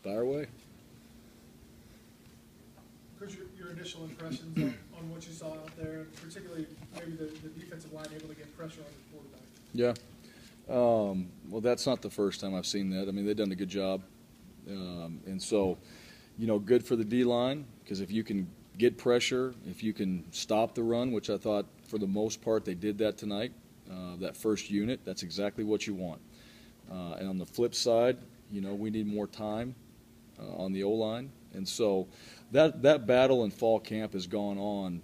Fire away. Coach, your initial impressions on what you saw out there, and particularly maybe the defensive line able to get pressure on the quarterback. Yeah. Well, that's not the first time I've seen that. I mean, they've done a good job. And so, good for the D-line, because if you can get pressure, if you can stop the run, which I thought for the most part they did that tonight, that first unit, that's exactly what you want. And on the flip side, we need more time on the O-line. And so that battle in fall camp has gone on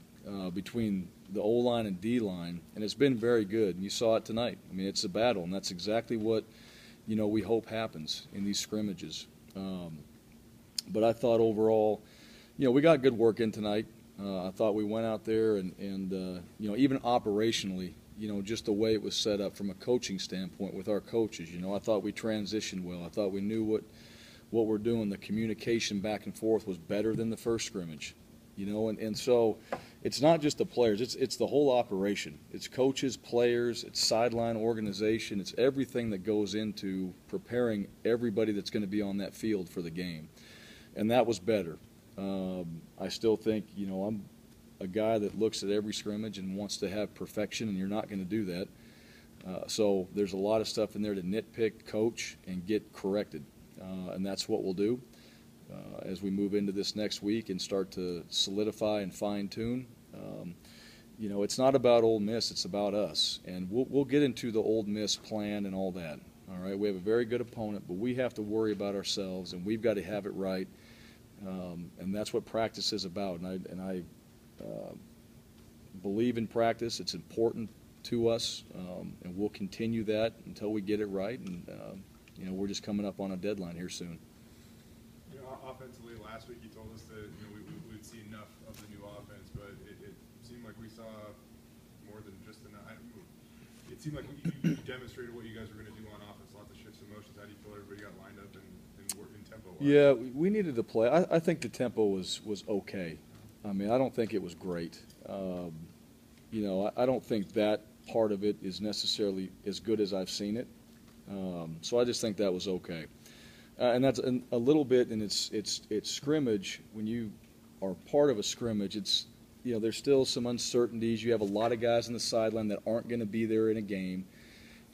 between the O-line and D-line, and it's been very good. And you saw it tonight. I mean, it's a battle, and that's exactly what, we hope happens in these scrimmages. But I thought overall, we got good work in tonight. I thought we went out there and even operationally, just the way it was set up from a coaching standpoint with our coaches, I thought we transitioned well. I thought we knew what we're doing. The communication back and forth was better than the first scrimmage, and so it's not just the players, it's the whole operation. It's coaches, players, it's sideline organization, it's everything that goes into preparing everybody that's going to be on that field for the game. And that was better. I still think, I'm a guy that looks at every scrimmage and wants to have perfection, and you're not going to do that. So there's a lot of stuff in there to nitpick, coach, and get corrected. And that's what we'll do as we move into this next week and start to solidify and fine-tune. It's not about Ole Miss, it's about us. And we'll get into the Ole Miss plan and all that. All right, we have a very good opponent, but we have to worry about ourselves, and we've got to have it right. And that's what practice is about. And I believe in practice. It's important to us, and we'll continue that until we get it right. And we're just coming up on a deadline here soon. Offensively, last week you told us that we'd see enough of the new offense, but it seemed like we saw more than just enough. It seemed like you demonstrated what you guys were going to do on offense, lots of shifts and motions. How do you feel everybody got lined up and worked in tempo? Yeah, we needed to play. I think the tempo was okay. I mean, I don't think it was great. I don't think that part of it is necessarily as good as I've seen it. So I just think that was okay. And that's a little bit, and it's scrimmage. When you are part of a scrimmage, it's there's still some uncertainties. You have a lot of guys on the sideline that aren't going to be there in a game,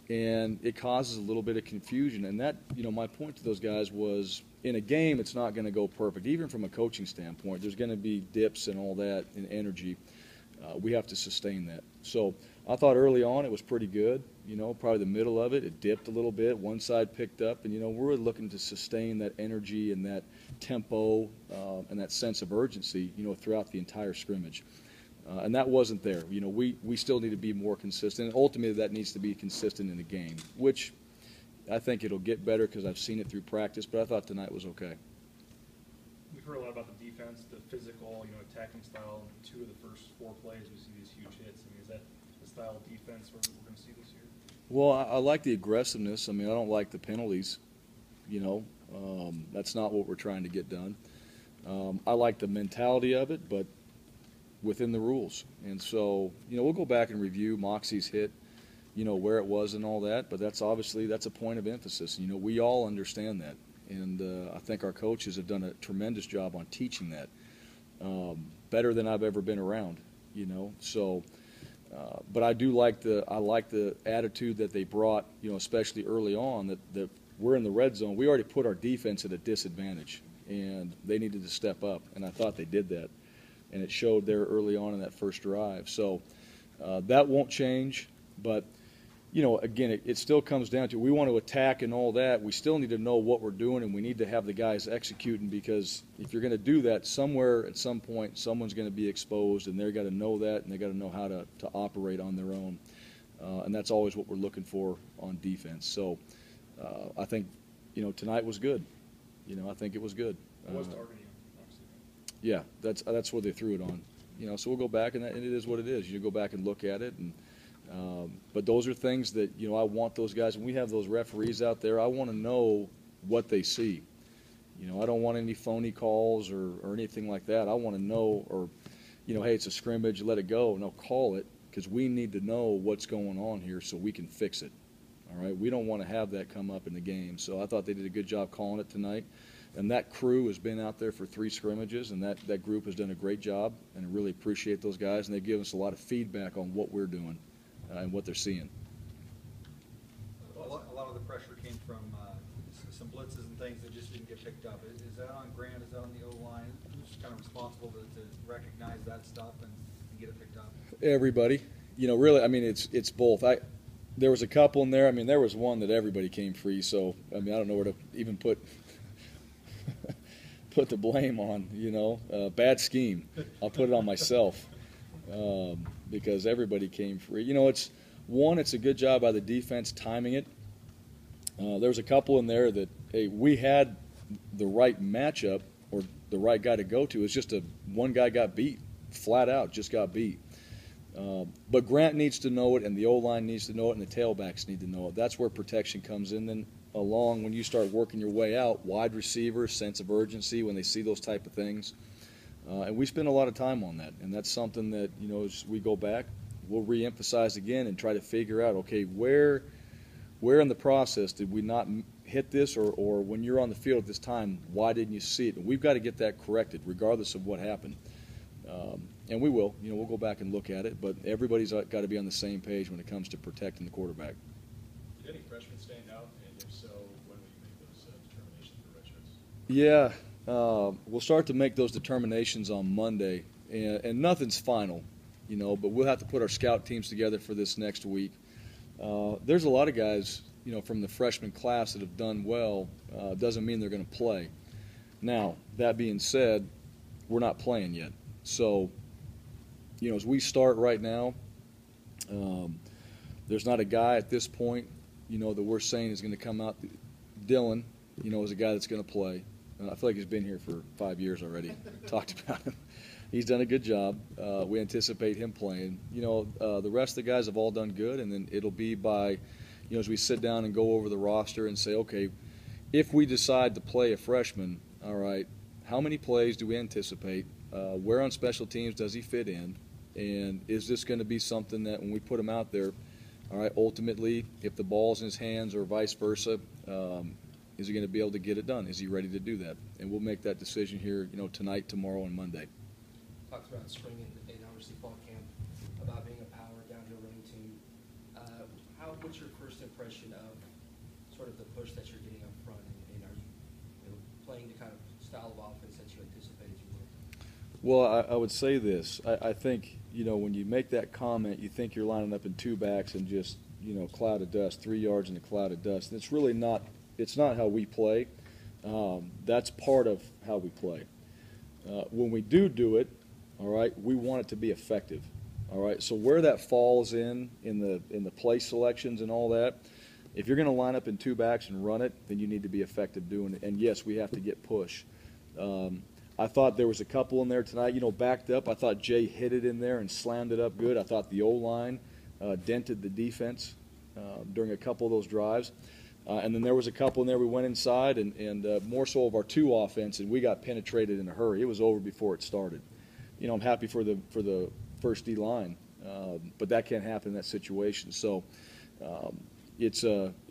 and it causes a little bit of confusion. And that, my point to those guys was, in a game, it's not going to go perfect. Even from a coaching standpoint, there's going to be dips and all that in energy. We have to sustain that. So I thought early on it was pretty good. Probably the middle of it, it dipped a little bit. One side picked up, and we're really looking to sustain that energy and that tempo and that sense of urgency, throughout the entire scrimmage. And that wasn't there. We still need to be more consistent. And ultimately, that needs to be consistent in the game, which I think it'll get better because I've seen it through practice. But I thought tonight was okay. We've heard a lot about the defense, the physical, attacking style. In 2 of the first 4 plays, we see these huge hits. I mean, is that the style of defense we're going to see this year? Well, I like the aggressiveness. I mean, I don't like the penalties. That's not what we're trying to get done. I like the mentality of it, but within the rules. And so, we'll go back and review Moxie's hit, where it was and all that. But that's a point of emphasis. We all understand that. And I think our coaches have done a tremendous job on teaching that, better than I've ever been around, So, but I like the attitude that they brought, especially early on, that we're in the red zone. We already put our defense at a disadvantage, and they needed to step up, and I thought they did that. And it showed there early on in that first drive. So that won't change, but again, it still comes down to, we want to attack and all that. We still need to know what we're doing, and we need to have the guys executing, because if you're going to do that, somewhere at some point someone's going to be exposed, and they've got to know that, and they've got to know how to operate on their own. And that's always what we're looking for on defense. So I think, tonight was good. I think it was good. Was targeting, obviously. Yeah, that's where they threw it on. So we'll go back, and it is what it is. You go back and look at it, and but those are things that, I want those guys, when we have those referees out there, I want to know what they see. I don't want any phony calls or anything like that. I want to know, or, hey, it's a scrimmage, let it go. No, call it, because we need to know what's going on here so we can fix it. All right, we don't want to have that come up in the game. So I thought they did a good job calling it tonight. And that crew has been out there for 3 scrimmages, and that group has done a great job, and I really appreciate those guys, and they've given us a lot of feedback on what we're doing and what they're seeing. A lot of the pressure came from some blitzes and things that just didn't get picked up. Is that on Grant? Is that on the O-line? Who's kind of responsible to recognize that stuff and get it picked up? Everybody. Really, I mean, it's both. There was a couple in there. I mean, there was one that everybody came free, so, I mean, I don't know where to even put the blame on, bad scheme. I'll put it on myself because everybody came free. It's a good job by the defense timing it. There was a couple in there that, hey, we had the right matchup or the right guy to go to. It's just one guy got beat, flat out, just got beat. But Grant needs to know it, and the O-line needs to know it, and the tailbacks need to know it. That's where protection comes in. Then along when you start working your way out, wide receivers, sense of urgency when they see those type of things. And we spend a lot of time on that, and that's something that, as we go back, we'll reemphasize again and try to figure out, okay, where in the process did we not hit this, or when you're on the field at this time, why didn't you see it? And we've got to get that corrected regardless of what happened. And we will. We'll go back and look at it, but everybody's got to be on the same page when it comes to protecting the quarterback. Did any freshmen stand out, and if so, when will you make those determinations for redshirts? Yeah, we'll start to make those determinations on Monday, and nothing's final, but we'll have to put our scout teams together for this next week. There's a lot of guys, from the freshman class that have done well. Doesn't mean they're going to play. Now, that being said, we're not playing yet. So, as we start right now, there's not a guy at this point, that we're saying is going to come out. Dylan, is a guy that's going to play. I feel like he's been here for 5 years already. Talked about him. He's done a good job. We anticipate him playing. The rest of the guys have all done good, and then it'll be by, as we sit down and go over the roster and say, okay, if we decide to play a freshman, all right, how many plays do we anticipate? Where on special teams does he fit in? And is this going to be something that when we put him out there, all right, ultimately, if the ball's in his hands or vice versa, is he going to be able to get it done? Is he ready to do that? And we'll make that decision here, tonight, tomorrow, and Monday. Talked about spring and obviously fall camp, about being a power downhill running team. What's your first impression of sort of the push that you're getting up front, and are you playing the kind of style of offense that you anticipated you would? Well, I would say this. I think, when you make that comment, you think you're lining up in 2 backs and just, cloud of dust, 3 yards in a cloud of dust. And it's really not. It's not how we play. That's part of how we play. When we do it, all right, we want it to be effective. All right, so where that falls in the play selections and all that, if you're going to line up in 2 backs and run it, then you need to be effective doing it. And yes, we have to get push. I thought there was a couple in there tonight, backed up. I thought Jay hit it in there and slammed it up good. I thought the O-line dented the defense during a couple of those drives. And then there was a couple in there we went inside and more so of our 2 offense, and we got penetrated in a hurry. It was over before it started. I'm happy for the first D line, but that can't happen in that situation. So it's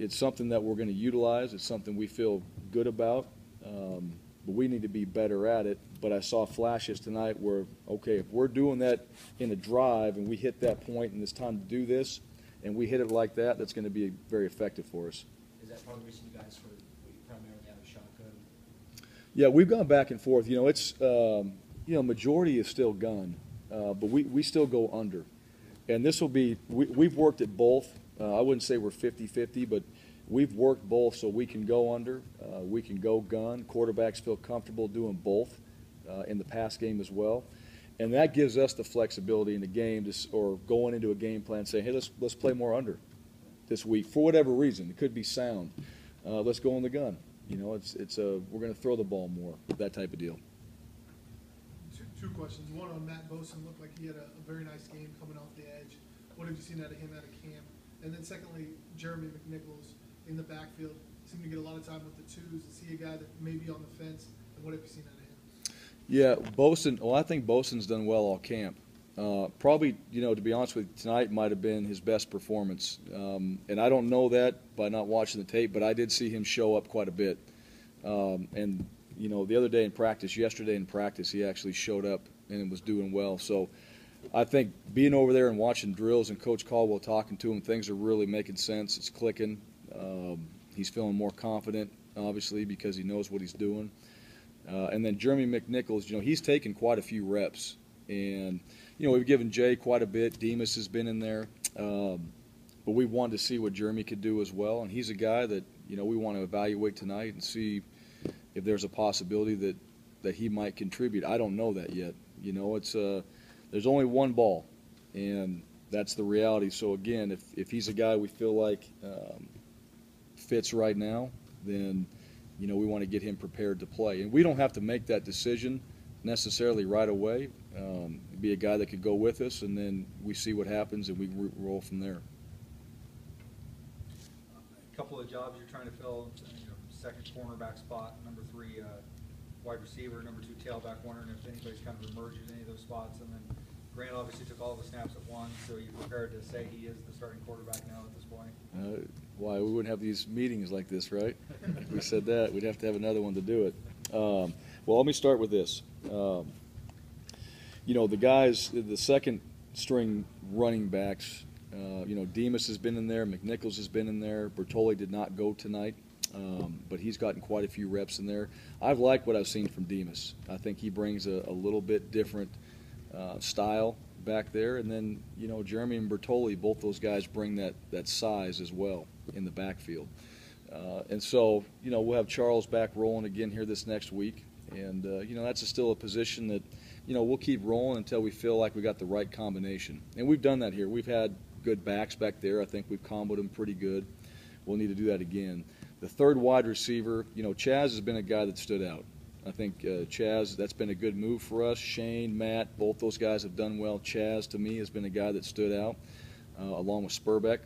something that we're going to utilize. It's something we feel good about. But we need to be better at it. But I saw flashes tonight where, okay, if we're doing that in a drive and we hit that point and it's time to do this, and we hit it like that, that's going to be very effective for us. Is that part of the reason you guys primarily have a shotgun? Yeah, we've gone back and forth. It's majority is still gun, but we still go under. And this will be we've worked at both. I wouldn't say we're 50-50, but we've worked both so we can go under, we can go gun. Quarterbacks feel comfortable doing both in the pass game as well. And that gives us the flexibility in the game or going into a game plan saying, hey, let's play more under this week for whatever reason. It could be sound. Let's go on the gun. We're going to throw the ball more, that type of deal. Two questions. One on Matt Bosin, looked like he had a very nice game coming off the edge. What have you seen out of him out of camp? And then secondly, Jeremy McNichols in the backfield seemed to get a lot of time with the twos. Is he a guy that may be on the fence? And what have you seen out of him? Yeah, Bosin. Well, I think Bosin's done well all camp. Probably, to be honest with you, tonight might have been his best performance. And I don't know that by not watching the tape, but I did see him show up quite a bit. And you know, the other day in practice, yesterday in practice, he actually showed up and was doing well. So I think being over there and watching drills and Coach Caldwell talking to him, things are really making sense. It's clicking. He's feeling more confident, obviously, because he knows what he's doing. And then Jeremy McNichols, you know, he's taken quite a few reps. And, you know, we've given Jay quite a bit. Demas has been in there. But we wanted to see what Jeremy could do as well. And he's a guy that, you know, we want to evaluate tonight and see if there's a possibility that he might contribute. I don't know that yet. You know, it's there's only one ball, and that's the reality. So, again, if he's a guy we feel like fits right now, then, you know, we want to get him prepared to play. And we don't have to make that decision necessarily right away. Be a guy that could go with us, and then we see what happens, and we roll from there. A couple of jobs you're trying to fill, you know, second cornerback spot, number 3 wide receiver, number 2 tailback, wondering if anybody's kind of emerged in any of those spots. And then Grant obviously took all the snaps at once, so you're prepared to say he is the starting quarterback now at this point? Why, we wouldn't have these meetings like this, right? If we said that, we'd have to have another one to do it. Well, let me start with this. You know, the guys, the second string running backs, you know, Demas has been in there, McNichols has been in there. Bertoli did not go tonight, but he's gotten quite a few reps in there. I've liked what I've seen from Demas. I think he brings a little bit different style back there. And then, you know, Jeremy and Bertoli, both those guys bring that size as well in the backfield. And so, you know, we'll have Charles back rolling again here this next week. And, you know, that's still a position that, you know, we'll keep rolling until we feel like we got the right combination. And we've done that here. We've had good backs back there. I think we've comboed them pretty good. We'll need to do that again. The third wide receiver, you know, Chaz has been a guy that stood out. I think Chaz, that's been a good move for us. Shane, Matt, both those guys have done well. Chaz, to me, has been a guy that stood out, along with Spurbeck.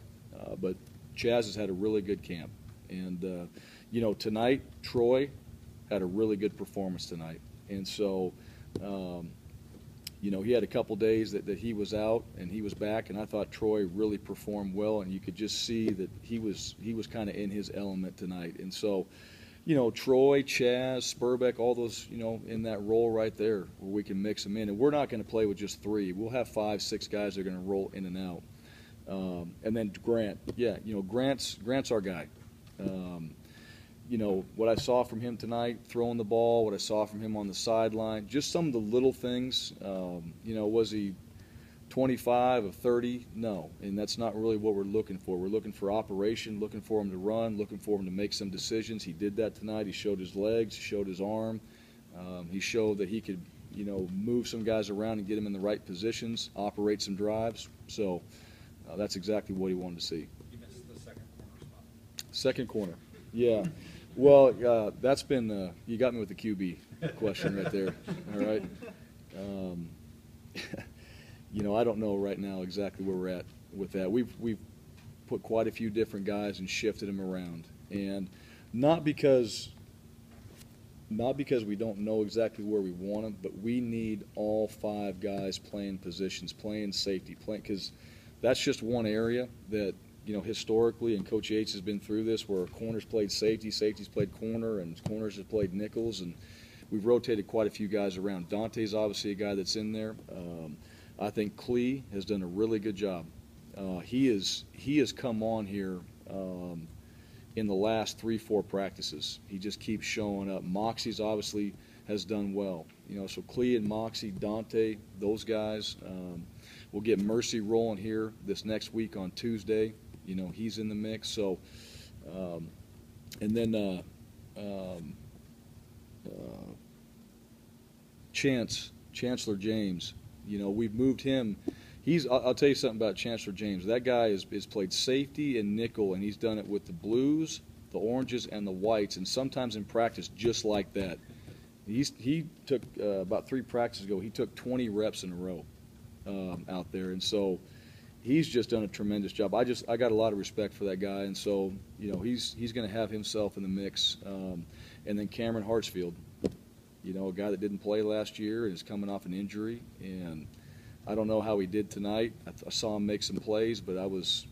But Chaz has had a really good camp. And, you know, tonight, Troy had a really good performance tonight. And so, you know, he had a couple days that he was out and he was back, and I thought Troy really performed well, and you could just see that he was kind of in his element tonight. And so, you know, Troy, Chaz, Spurbeck, all those, you know, in that role right there where we can mix them in. And we're not going to play with just 3. We'll have 5, 6 guys that are going to roll in and out. And then Grant, yeah, you know, Grant's our guy. You know, what I saw from him tonight, throwing the ball, what I saw from him on the sideline, just some of the little things. You know, was he 25 of 30? No, and that's not really what we're looking for. We're looking for operation, looking for him to run, looking for him to make some decisions. He did that tonight. He showed his legs, he showed his arm. He showed that he could, you know, move some guys around and get them in the right positions, operate some drives. So that's exactly what he wanted to see. You missed the second corner spot. Second corner, yeah. Well, that's been you got me with the QB question right there. All right. You know, I don't know right now exactly where we're at with that. We've put quite a few different guys and shifted them around, and not because we don't know exactly where we want them, but we need all 5 guys playing positions, playing safety, because that's just one area that, you know, historically, and Coach Yates has been through this, where corners played safety, safeties played corner, and corners have played nickels, and we've rotated quite a few guys around. Dante's obviously a guy that's in there. I think Klee has done a really good job. He has come on here in the last 3-4 practices. He just keeps showing up. Moxie's obviously has done well. You know, so Klee and Moxie, Dante, those guys. We'll get Mercy rolling here this next week on Tuesday. You know, he's in the mix. So, and then Chancellor James. You know, we've moved him. I'll tell you something about Chancellor James. That guy has played safety and nickel, and he's done it with the blues, the oranges, and the whites, and sometimes in practice just like that. He took about 3 practices ago. He took 20 reps in a row out there, and so he's just done a tremendous job. I got a lot of respect for that guy, and so, you know, he's going to have himself in the mix. And then Cameron Hartsfield, you know, a guy that didn't play last year and is coming off an injury, and I don't know how he did tonight. I saw him make some plays, but that was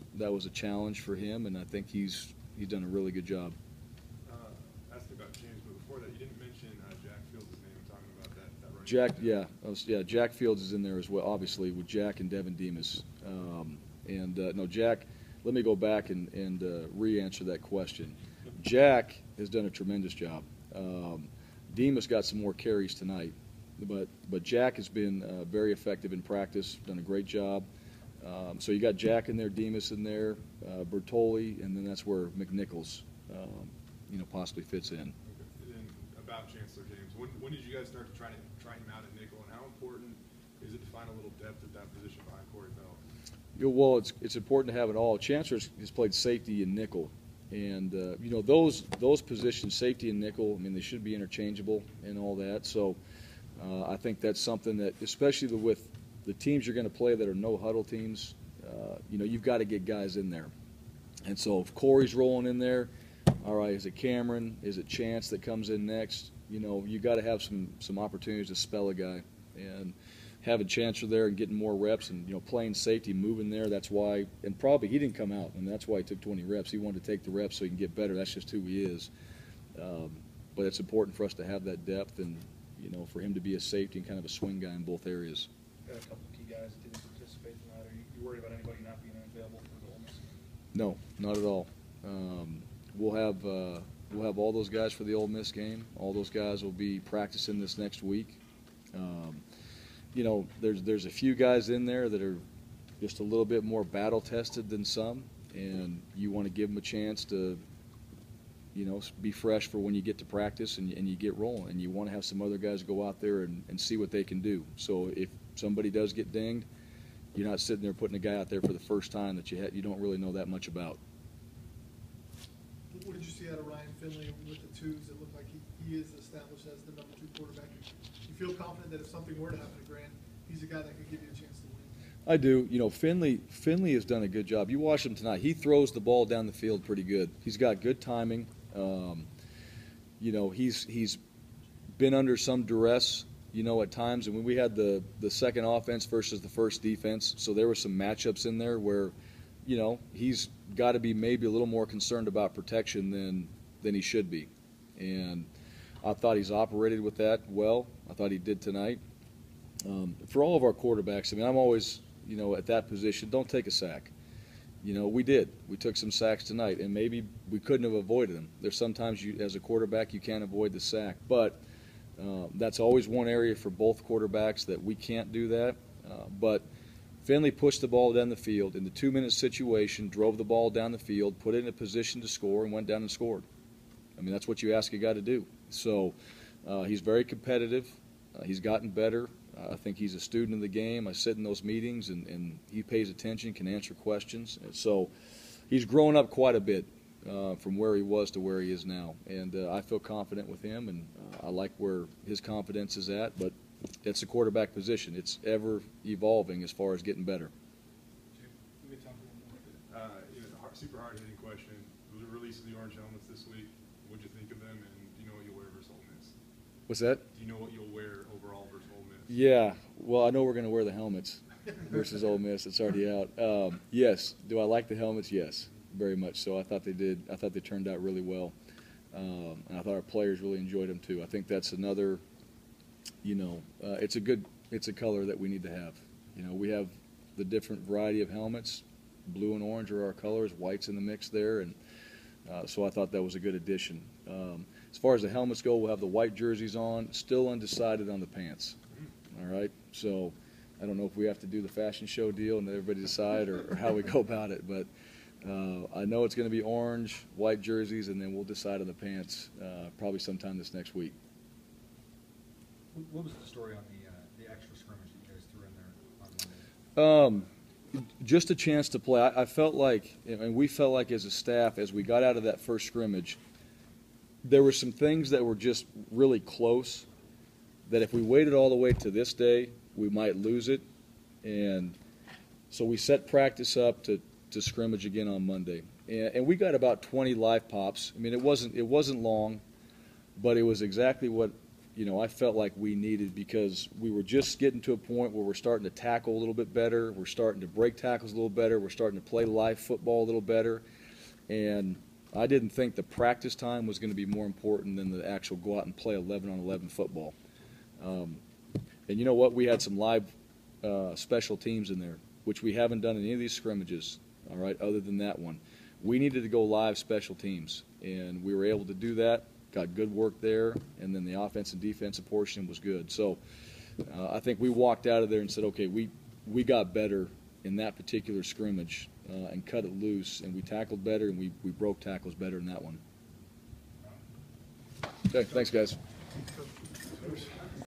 a challenge for him, and I think he's done a really good job. Asked about James, but before that, you didn't mention Jack, Jack Fields is in there as well, obviously, with Jack and Devin Demas. No, Jack, let me go back and re-answer that question. Jack has done a tremendous job. Demas got some more carries tonight, but Jack has been very effective in practice, done a great job. So you got Jack in there, Demas in there, Bertoli, and then that's where McNichols, possibly fits in. Okay. And then about Chancellor James, when did you guys start to try him out at nickel, and how important is it to find a little depth at that position behind Corey Bell? Well, it's important to have it all. Chancellor has played safety and nickel, and those positions, safety and nickel, I mean, they should be interchangeable and all that. So I think that's something that, especially with the teams you're going to play that are no huddle teams, you've got to get guys in there. And so if Corey's rolling in there, all right, is it Cameron? Is it Chance that comes in next? You got to have some opportunities to spell a guy, and having Chancellor there and getting more reps and playing safety, moving there. That's why, and probably he didn't come out, and that's why he took 20 reps. He wanted to take the reps so he can get better. That's just who he is. But it's important for us to have that depth, and for him to be a safety and kind of a swing guy in both areas. Got a couple key guys that didn't participate tonight. Are you worried about anybody not being available for the Ole Miss? No, not at all. We'll have all those guys for the Ole Miss game. All those guys will be practicing this next week. There's a few guys in there that are just a little bit more battle tested than some, and you want to give them a chance to be fresh for when you get to practice and you get rolling, and you want to have some other guys go out there and see what they can do. So if somebody does get dinged, you're not sitting there putting a guy out there for the first time that you don't really know that much about. What did you see out of Ryan Finley with the twos? It looked like he is established as the number 2 quarterback. You feel confident that if something were to happen to Grant, he's a guy that could give you a chance to win? I do. Finley has done a good job. You watch him tonight. He throws the ball down the field pretty good. He's got good timing. He's been under some duress, at times. And when we had the second offense versus the first defense, so there were some matchups in there where, he's got to be maybe a little more concerned about protection than he should be. And I thought he's operated with that well. I thought he did tonight. For all of our quarterbacks, I'm always, at that position, don't take a sack. We did. We took some sacks tonight, and maybe we couldn't have avoided them. There's sometimes as a quarterback, you can't avoid the sack. But that's always one area for both quarterbacks that we can't do that. But Finley pushed the ball down the field in the 2-minute situation, drove the ball down the field, put it in a position to score, and went down and scored. That's what you ask a guy to do. So he's very competitive. He's gotten better. I think he's a student of the game. I sit in those meetings, and he pays attention, can answer questions. And so he's grown up quite a bit from where he was to where he is now. And I feel confident with him, and I like where his confidence is at. But it's a quarterback position. It's ever evolving as far as getting better. Super hard-hitting question. The release of the orange helmets this week, what'd you think of them, and do you know what you'll wear versus Ole Miss? What's that? Do you know what you'll wear overall versus Ole Miss? Yeah. Well, I know we're going to wear the helmets versus Ole Miss. It's already out. Yes. Do I like the helmets? Yes, very much so. I thought they did. I thought they turned out really well. And I thought our players really enjoyed them too. I think that's another, it's a color that we need to have. We have the different variety of helmets. Blue and orange are our colors. White's in the mix there, and so I thought that was a good addition. As far as the helmets go, we'll have the white jerseys on. Still undecided on the pants. All right, so I don't know if we have to do the fashion show deal and let everybody decide or how we go about it, but I know it's going to be orange, white jerseys, and then we'll decide on the pants probably sometime this next week. What was the story on the extra scrimmage that you guys threw in there on Monday? Just a chance to play. I felt like, and we felt like as a staff, as we got out of that first scrimmage, there were some things that were just really close that if we waited all the way to this day, we might lose it. And so we set practice up to scrimmage again on Monday. And we got about 20 live pops. It wasn't long, but it was exactly what I felt like we needed, because we were just getting to a point where we're starting to tackle a little bit better. We're starting to break tackles a little better. We're starting to play live football a little better. And I didn't think the practice time was going to be more important than the actual go out and play 11-on-11 football. And you know what? We had some live special teams in there, which we haven't done in any of these scrimmages, all right, other than that one. We needed to go live special teams, and we were able to do that, got good work there, and then the offense and defensive portion was good. So I think we walked out of there and said, okay, we got better in that particular scrimmage and cut it loose, and we tackled better, and we broke tackles better in that one. Okay, thanks, guys.